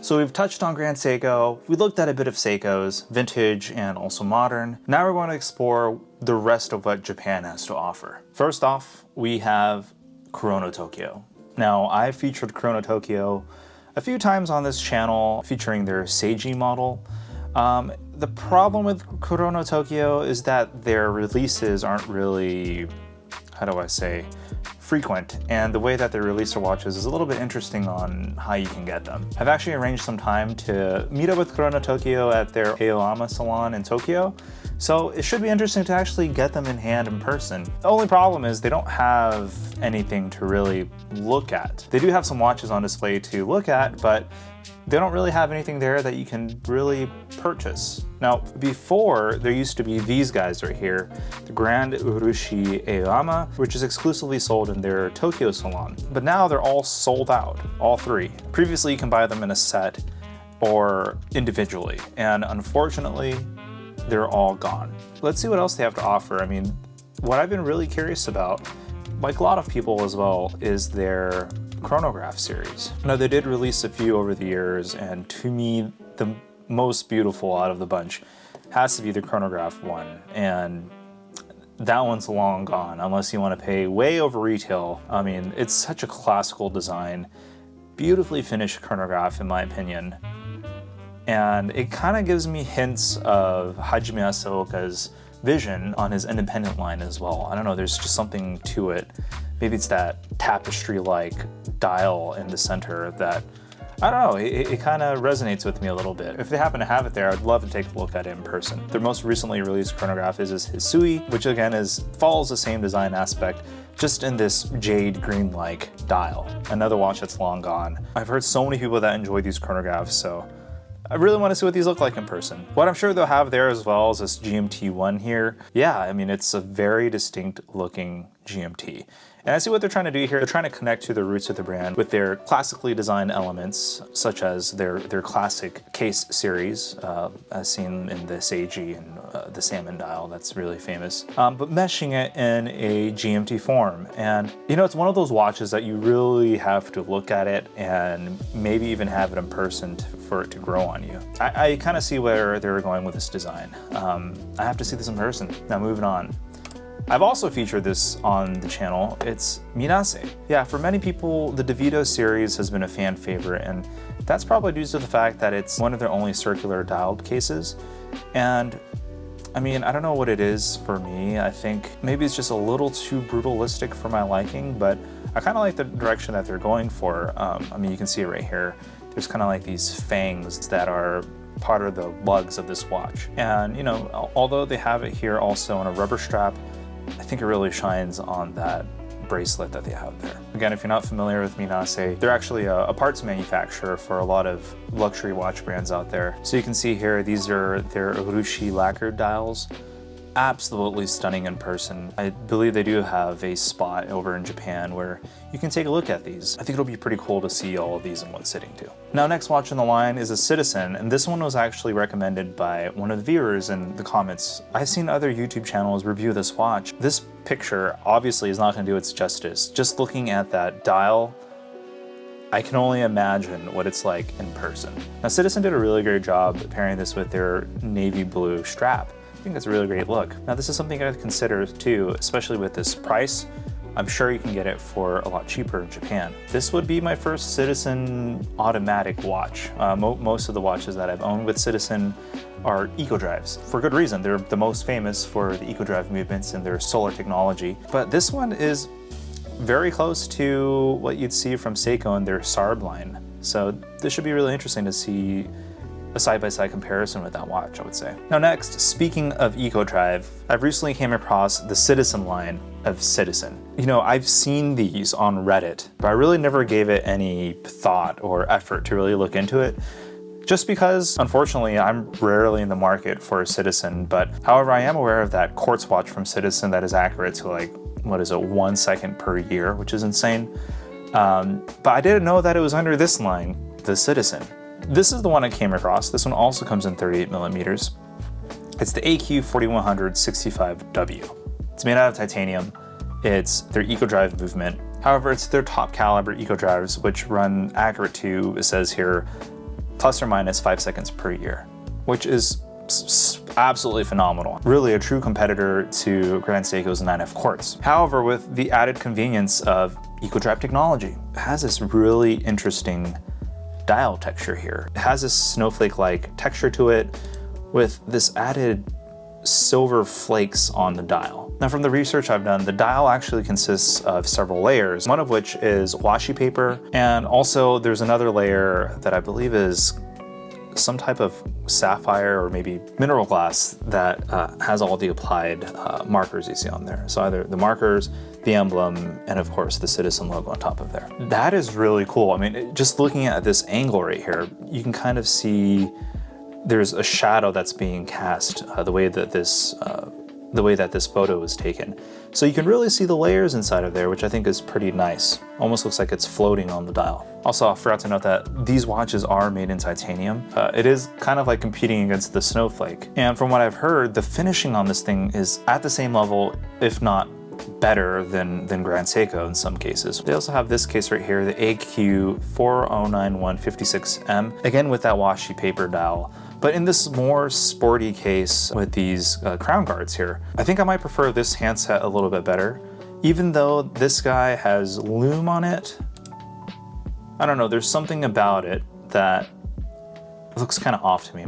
So we've touched on Grand Seiko, we looked at a bit of Seikos, vintage and also modern. Now we're going to explore the rest of what Japan has to offer. First off, we have Kurono Tokyo. Now, I've featured Kurono Tokyo a few times on this channel, featuring their Seiji model. The problem with Kurono Tokyo is that their releases aren't really, how do I say, frequent, and the way that they release their watches is a little bit interesting on how you can get them. I've actually arranged some time to meet up with Kurono Tokyo at their Aoyama salon in Tokyo, so it should be interesting to actually get them in hand in person. The only problem is they don't have anything to really look at. They do have some watches on display to look at, but they don't really have anything there that you can really purchase. Now, before, there used to be these guys right here, the Grand Urushi Aoyama, which is exclusively sold in their Tokyo salon. But now they're all sold out, all three. Previously, you can buy them in a set or individually, and unfortunately, they're all gone. Let's see what else they have to offer. I mean, what I've been really curious about, like a lot of people as well, is their Chronograph series. Now, they did release a few over the years, and to me, the most beautiful out of the bunch has to be the Chronograph one, and that one's long gone unless you want to pay way over retail. I mean, it's such a classical design, beautifully finished chronograph in my opinion, and it kind of gives me hints of Hajime Asaoka's vision on his independent line as well. I don't know, there's just something to it. Maybe it's that tapestry-like dial in the center that, I don't know, it kind of resonates with me a little bit. If they happen to have it there, I'd love to take a look at it in person. Their most recently released chronograph is his Sui, which again follows the same design aspect, just in this jade green-like dial. Another watch that's long gone. I've heard so many people that enjoy these chronographs, so I really want to see what these look like in person. What I'm sure they'll have there as well is this GMT1 here. Yeah, I mean, it's a very distinct looking GMT. And I see what they're trying to do here. They're trying to connect to the roots of the brand with their classically designed elements, such as their classic case series, as seen in the Seiji and the salmon dial, that's really famous, but meshing it in a GMT form. And you know, it's one of those watches that you really have to look at it and maybe even have it in person for it to grow on you. I kind of see where they're going with this design. I have to see this in person. Now, moving on. I've also featured this on the channel. It's Minase. Yeah, for many people, the DeVito series has been a fan favorite, and that's probably due to the fact that it's one of their only circular dialed cases. And I mean, I don't know what it is for me. I think maybe it's just a little too brutalistic for my liking, but I kind of like the direction that they're going for. I mean, you can see it right here. There's kind of like these fangs that are part of the lugs of this watch. And you know, although they have it here also on a rubber strap, I think it really shines on that bracelet that they have there. Again, if you're not familiar with Minase, they're actually a parts manufacturer for a lot of luxury watch brands out there. So you can see here, these are their Urushi lacquered dials. Absolutely stunning in person. I believe they do have a spot over in Japan where you can take a look at these. I think it'll be pretty cool to see all of these in one sitting too. Now, next watch on the line is a Citizen, and this one was actually recommended by one of the viewers in the comments. I've seen other YouTube channels review this watch. This picture obviously is not going to do its justice. Just looking at that dial, I can only imagine what it's like in person. Now, Citizen did a really great job pairing this with their navy blue strap. I think that's a really great look. Now, this is something I'd consider too, especially with this price. I'm sure you can get it for a lot cheaper in Japan. This would be my first Citizen automatic watch. Most of the watches that I've owned with Citizen are eco drives. For good reason. They're the most famous for the eco drive movements and their solar technology. But this one is very close to what you'd see from Seiko in their SARB line. So this should be really interesting to see a side-by-side comparison with that watch, I would say. Now next, speaking of eco drive, I've recently came across the Citizen line of Citizen. You know, I've seen these on Reddit, but I really never gave it any thought or effort to really look into it, just because, unfortunately, I'm rarely in the market for a Citizen. But however, I am aware of that quartz watch from Citizen that is accurate to like, what is it, 1 second per year, which is insane. But I didn't know that it was under this line, the Citizen. This is the one I came across. This one also comes in 38 millimeters. It's the AQ 4100 65W. It's made out of titanium. It's their eco drive movement. However, it's their top caliber eco drives, which run accurate to, it says here, plus or minus 5 seconds per year, which is absolutely phenomenal. Really a true competitor to Grand Seiko's 9F quartz. However, with the added convenience of EcoDrive technology, it has this really interesting dial texture here. It has this snowflake-like texture to it with this added silver flakes on the dial. Now, from the research I've done, the dial actually consists of several layers, one of which is washi paper, and also there's another layer that I believe is some type of sapphire or maybe mineral glass that has all the applied markers you see on there. So either the markers, the emblem, and of course the Citizen logo on top of there. That is really cool. I mean, just looking at this angle right here, you can kind of see there's a shadow that's being cast the way that this photo was taken. So you can really see the layers inside of there, which I think is pretty nice. Almost looks like it's floating on the dial. Also, I forgot to note that these watches are made in titanium. It is kind of like competing against the snowflake. And from what I've heard, the finishing on this thing is at the same level, if not better than Grand Seiko in some cases. They also have this case right here, the AQ409156M, again with that washi paper dial. But in this more sporty case with these crown guards here, I think I might prefer this handset a little bit better. Even though this guy has lume on it, I don't know, there's something about it that looks kind of off to me.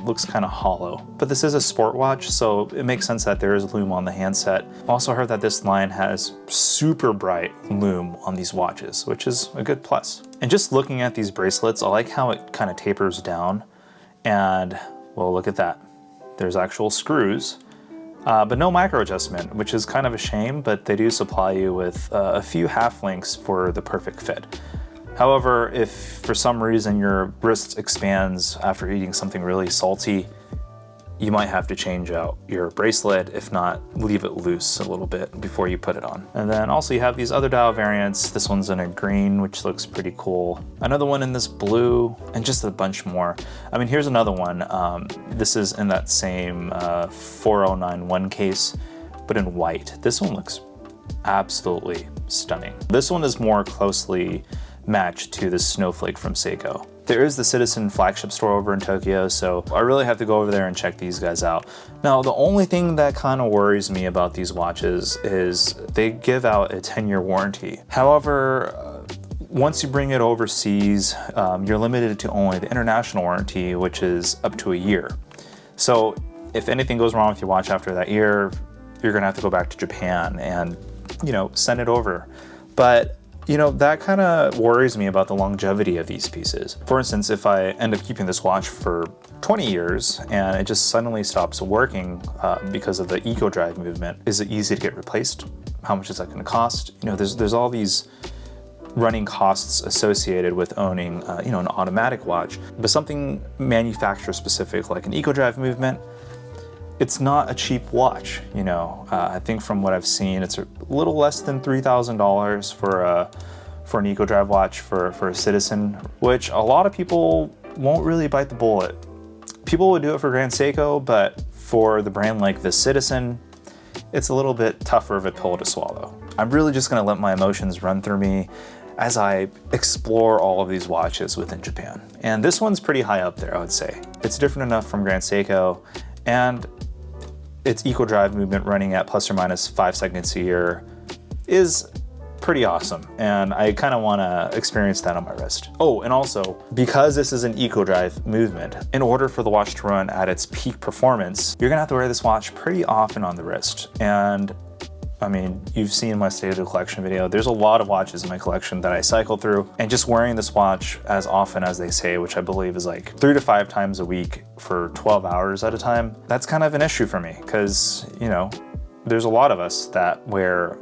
Looks kind of hollow. But this is a sport watch, so it makes sense that there is lume on the handset. I also heard that this line has super bright lume on these watches, which is a good plus. And just looking at these bracelets, I like how it kind of tapers down. And well, look at that. There's actual screws, but no micro adjustment, which is kind of a shame, but they do supply you with a few half links for the perfect fit. However, if for some reason your wrist expands after eating something really salty, you might have to change out your bracelet, if not leave it loose a little bit before you put it on. And then also you have these other dial variants. This one's in a green, which looks pretty cool. Another one in this blue, and just a bunch more. I mean, here's another one. This is in that same 4091 case, but in white. This one looks absolutely stunning. This one is more closely matched to the snowflake from Seiko. There is the Citizen flagship store over in Tokyo, so I really have to go over there and check these guys out. Now, the only thing that kind of worries me about these watches is they give out a 10-year warranty. However, once you bring it overseas, you're limited to only the international warranty, which is up to a year. So if anything goes wrong with your watch after that year, you're gonna have to go back to Japan and, you know, send it over. But you know, that kind of worries me about the longevity of these pieces. For instance, if I end up keeping this watch for 20 years and it just suddenly stops working because of the EcoDrive movement, is it easy to get replaced? How much is that going to cost? You know, there's all these running costs associated with owning, you know, an automatic watch, but something manufacturer specific like an EcoDrive movement, it's not a cheap watch, you know. I think from what I've seen, it's a little less than $3,000 for an EcoDrive watch for a Citizen, which a lot of people won't really bite the bullet. People would do it for Grand Seiko, but for the brand like the Citizen, it's a little bit tougher of a pill to swallow. I'm really just gonna let my emotions run through me as I explore all of these watches within Japan. And this one's pretty high up there, I would say. It's different enough from Grand Seiko, and its EcoDrive movement running at plus or minus 5 seconds a year is pretty awesome. And I kind of want to experience that on my wrist. Oh, and also, because this is an EcoDrive movement, in order for the watch to run at its peak performance, you're gonna have to wear this watch pretty often on the wrist. And I mean, you've seen my State of the Collection video. There's a lot of watches in my collection that I cycle through, and just wearing this watch as often as they say, which I believe is like 3 to 5 times a week for 12 hours at a time, that's kind of an issue for me because, you know, there's a lot of us that wear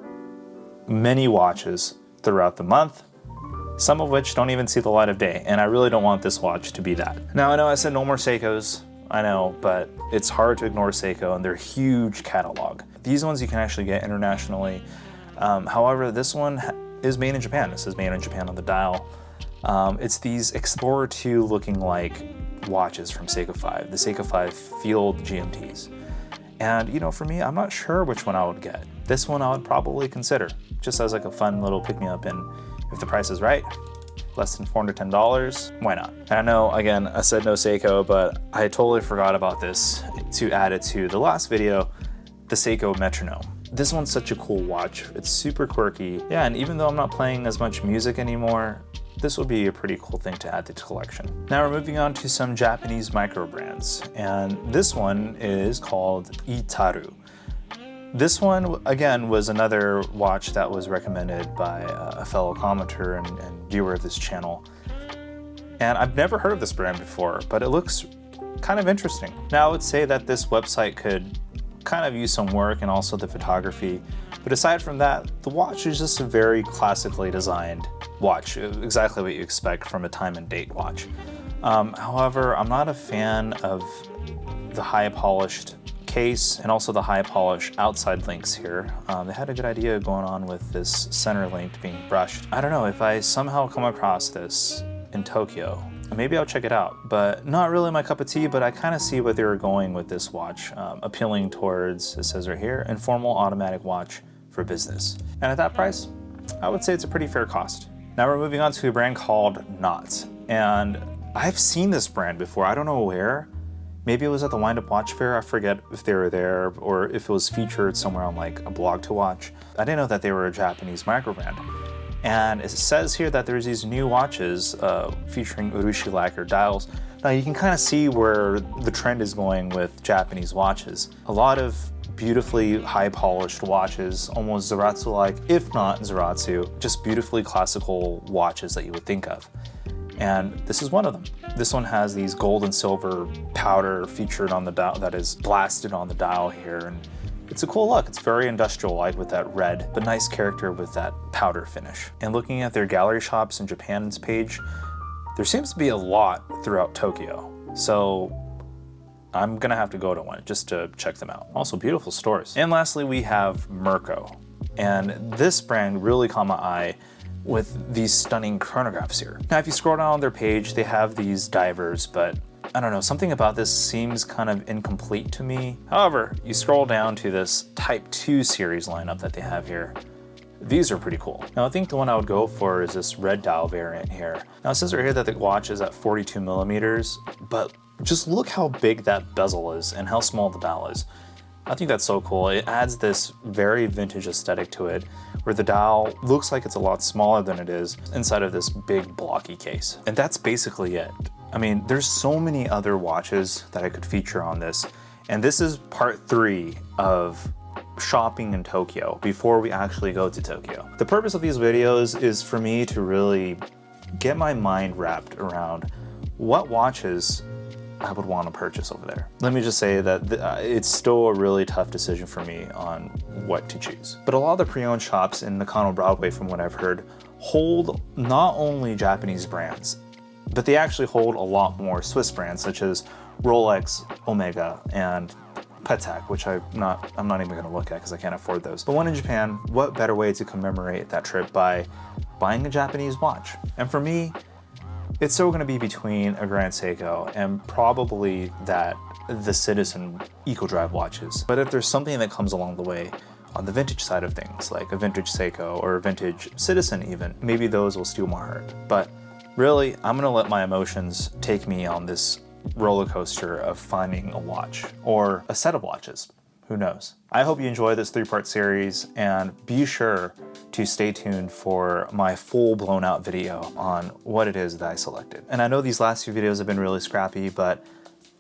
many watches throughout the month, some of which don't even see the light of day, and I really don't want this watch to be that. Now, I know I said no more Seikos, I know, but it's hard to ignore Seiko and their huge catalog. These ones you can actually get internationally. However, this one is made in Japan. This is made in Japan on the dial. It's these Explorer 2 looking like watches from Seiko 5, the Seiko 5 Field GMTs. And you know, for me, I'm not sure which one I would get. This one I would probably consider, just as like a fun little pick-me-up, and if the price is right, less than $410, why not? And I know, again, I said no Seiko, but I totally forgot about this to add it to the last video, the Seiko Metronome. This one's such a cool watch. It's super quirky. Yeah, and even though I'm not playing as much music anymore, this would be a pretty cool thing to add to the collection. Now we're moving on to some Japanese micro brands, and this one is called I.TARU. This one, again, was another watch that was recommended by a fellow commenter and viewer of this channel. And I've never heard of this brand before, but it looks kind of interesting. Now I would say that this website could kind of use some work, and also the photography. But aside from that, the watch is just a very classically designed watch, exactly what you expect from a time and date watch. However, I'm not a fan of the high polished case and also the high polished outside links here. They had a good idea going on with this center link being brushed. I don't know, if I somehow come across this in Tokyo, maybe I'll check it out, but not really my cup of tea, but I kind of see what they were going with this watch, appealing towards, it says right here, informal automatic watch for business. And at that price, I would say it's a pretty fair cost. Now we're moving on to a brand called Knot, and I've seen this brand before, I don't know where. Maybe it was at the Wind Up Watch Fair, I forget if they were there or if it was featured somewhere on like a blog to watch. I didn't know that they were a Japanese micro brand. And it says here that there's these new watches featuring Urushi lacquer dials. Now you can kind of see where the trend is going with Japanese watches. A lot of beautifully high polished watches, almost Zaratsu-like, if not Zaratsu, just beautifully classical watches that you would think of. And this is one of them. This one has these gold and silver powder featured on the dial that is blasted on the dial here. And it's a cool look. It's very industrial-like with that red, but nice character with that powder finish. And looking at their gallery shops in Japan's page, there seems to be a lot throughout Tokyo. So I'm gonna have to go to one just to check them out. Also beautiful stores. And lastly, we have Mirco. And this brand really caught my eye with these stunning chronographs here. Now, if you scroll down on their page, they have these divers, but I don't know, something about this seems kind of incomplete to me. However, you scroll down to this Type 2 series lineup that they have here. These are pretty cool. Now, I think the one I would go for is this red dial variant here. Now, it says right here that the watch is at 42 millimeters, but just look how big that bezel is and how small the dial is. I think that's so cool. It adds this very vintage aesthetic to it, where the dial looks like it's a lot smaller than it is inside of this big blocky case. And that's basically it. I mean, there's so many other watches that I could feature on this, and this is part 3 of shopping in Tokyo before we actually go to Tokyo. The purpose of these videos is for me to really get my mind wrapped around what watches I would want to purchase over there. Let me just say that it's still a really tough decision for me on what to choose. But a lot of the pre-owned shops in Nakano Broadway, from what I've heard, hold not only Japanese brands, but they actually hold a lot more Swiss brands such as Rolex, Omega, and Patek, which I'm not even gonna look at because I can't afford those. But one in Japan, what better way to commemorate that trip by buying a Japanese watch? And for me, it's still gonna be between a Grand Seiko and probably the Citizen Eco-Drive watches. But if there's something that comes along the way on the vintage side of things, like a vintage Seiko or a vintage Citizen even, maybe those will steal my heart. But really, I'm gonna let my emotions take me on this roller coaster of finding a watch or a set of watches. Who knows? I hope you enjoy this 3-part series, and be sure to stay tuned for my full blown out video on what it is that I selected. And I know these last few videos have been really scrappy, but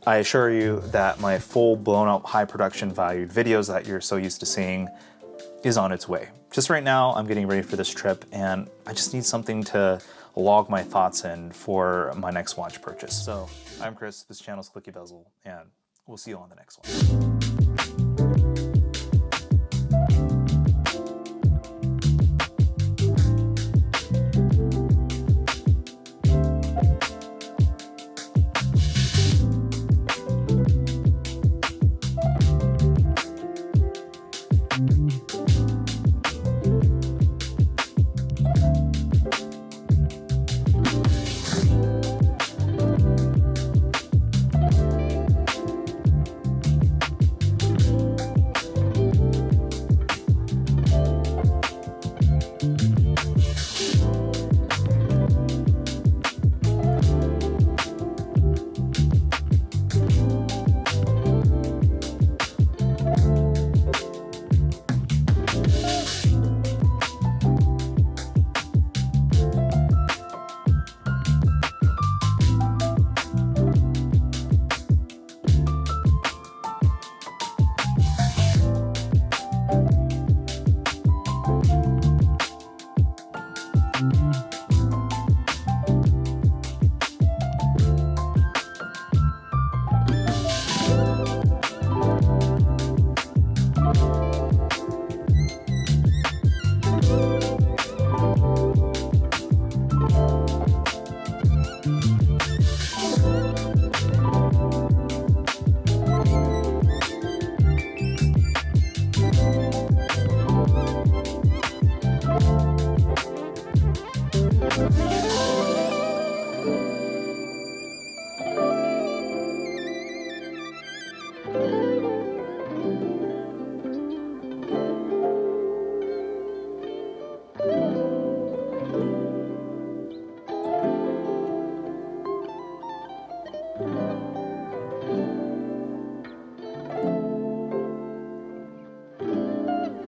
I assure you that my full blown out high production valued videos that you're so used to seeing is on its way. Just right now, I'm getting ready for this trip, and I just need something to log my thoughts in for my next watch purchase. So I'm Chris, this channel's Clicky Bezel, and we'll see you on the next one.